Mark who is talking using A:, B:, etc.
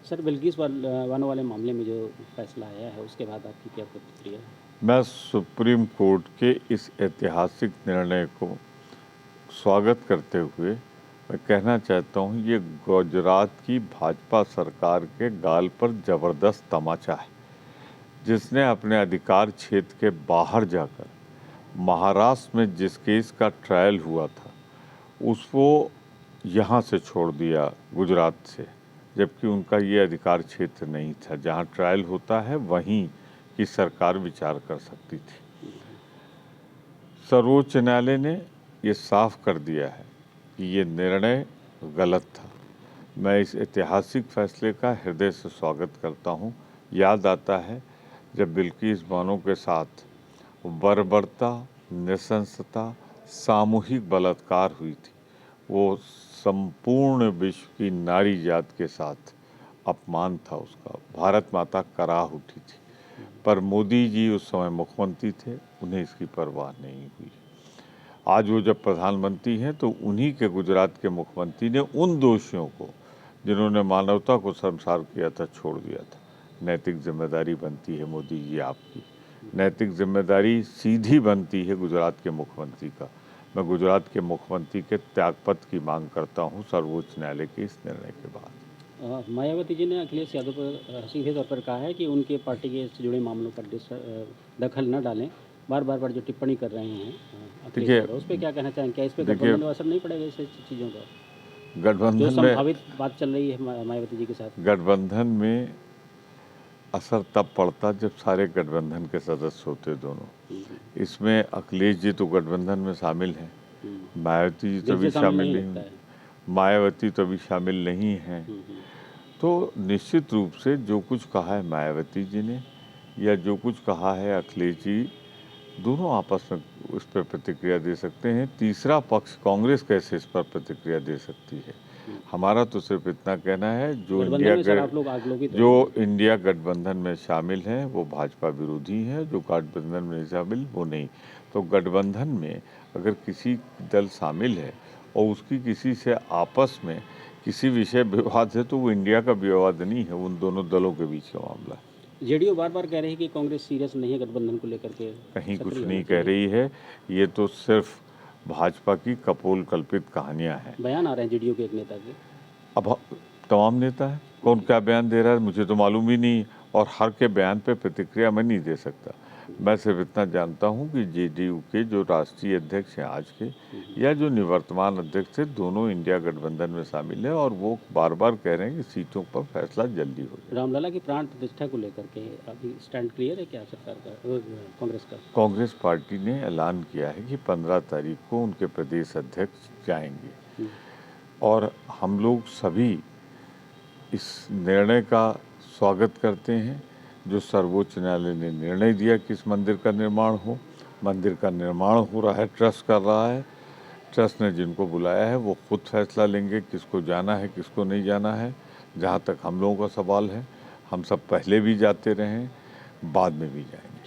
A: Sir Bilkis Bano वाले मामले में जो फैसला आया है उसके बाद आपकी क्या प्रतिक्रिया है?
B: मैं सुप्रीम कोर्ट के इस ऐतिहासिक निर्णय को स्वागत करते हुए मैं कहना चाहता हूँ, ये गुजरात की भाजपा सरकार के गाल पर ज़बरदस्त तमाचा है, जिसने अपने अधिकार क्षेत्र के बाहर जाकर महाराष्ट्र में जिस केस का ट्रायल हुआ था उसको यहाँ से छोड़ दिया गुजरात से, जबकि उनका ये अधिकार क्षेत्र नहीं था। जहाँ ट्रायल होता है वहीं की सरकार विचार कर सकती थी। सर्वोच्च न्यायालय ने ये साफ कर दिया है कि ये निर्णय गलत था। मैं इस ऐतिहासिक फैसले का हृदय से स्वागत करता हूँ। याद आता है जब बिल्किस बानो के साथ बर्बरता, नृशंसता, सामूहिक बलात्कार हुई थी, वो संपूर्ण विश्व की नारी जात के साथ अपमान था उसका। भारत माता कराह उठी थी, पर मोदी जी उस समय मुख्यमंत्री थे, उन्हें इसकी परवाह नहीं हुई। आज वो जब प्रधानमंत्री हैं तो उन्हीं के गुजरात के मुख्यमंत्री ने उन दोषियों को, जिन्होंने मानवता को शर्मसार किया था, छोड़ दिया था। नैतिक जिम्मेदारी बनती है मोदी जी आपकी, नैतिक जिम्मेदारी सीधी बनती है गुजरात के मुख्यमंत्री का। मैं गुजरात के मुख्यमंत्री के त्यागपत्र की मांग करता हूँ सर्वोच्च न्यायालय के इस निर्णय के बाद।
A: मायावती जी ने अखिलेश यादव पर सीधे तौर पर कहा है कि उनके पार्टी के से जुड़े मामलों पर दखल न डालें। बार जो टिप्पणी कर रहे हैं अखिलेश यादव, उस पर क्या कहना चाहेंगे? क्या इस पर गठबंधन में असर नहीं पड़ेगा इस चीज़ों का? जो
B: गठबंधन में
A: संभावित बात चल रही है मायावती जी के साथ,
B: गठबंधन में असर तब पड़ता जब सारे गठबंधन के सदस्य होते दोनों। इसमें अखिलेश जी तो गठबंधन में शामिल हैं, मायावती जी तो भी शामिल नहीं, मायावती तो अभी शामिल नहीं हैं। तो निश्चित रूप से जो कुछ कहा है मायावती जी ने या जो कुछ कहा है अखिलेश जी, दोनों आपस में उस पर प्रतिक्रिया दे सकते हैं। तीसरा पक्ष कांग्रेस कैसे इस पर प्रतिक्रिया दे सकती है? हमारा तो सिर्फ इतना कहना है, जो इंडिया गठबंधन में शामिल हैं वो भाजपा विरोधी हैं, जो गठबंधन में नहीं शामिल वो नहीं। तो गठबंधन में अगर किसी दल शामिल है और उसकी किसी से आपस में किसी विषय विवाद है तो वो इंडिया का विवाद नहीं है, उन दोनों दलों के बीच का मामला है।
A: जेडीयू बार कह रही है कि कांग्रेस सीरियस नहीं है गठबंधन को लेकर के।
B: कहीं कुछ नहीं कह रही है, ये तो सिर्फ भाजपा की कपोल कल्पित कहानियां हैं।
A: बयान आ रहे हैं जेडीयू के एक नेता के।
B: अब तमाम नेता है, कौन क्या बयान दे रहा है मुझे तो मालूम ही नहीं, और हर के बयान पे प्रतिक्रिया मैं नहीं दे सकता। मैं सिर्फ इतना जानता हूँ कि जेडीयू के जो राष्ट्रीय अध्यक्ष हैं आज के, या जो निवर्तमान अध्यक्ष थे, दोनों इंडिया गठबंधन में शामिल हैं और वो बार कह रहे हैं कि सीटों पर फैसला जल्दी हो जाए।
A: रामलला की प्राण प्रतिष्ठा को लेकर के अभी स्टैंड क्लियर है क्या सरकार का, कांग्रेस का?
B: कांग्रेस पार्टी ने ऐलान किया है कि 15 तारीख को उनके प्रदेश अध्यक्ष जाएंगे, और हम लोग सभी इस निर्णय का स्वागत करते हैं जो सर्वोच्च न्यायालय ने निर्णय दिया कि इस मंदिर का निर्माण हो। मंदिर का निर्माण हो रहा है, ट्रस्ट कर रहा है। ट्रस्ट ने जिनको बुलाया है वो खुद फैसला लेंगे किसको जाना है किसको नहीं जाना है। जहाँ तक हम लोगों का सवाल है, हम सब पहले भी जाते रहे, बाद में भी जाएंगे।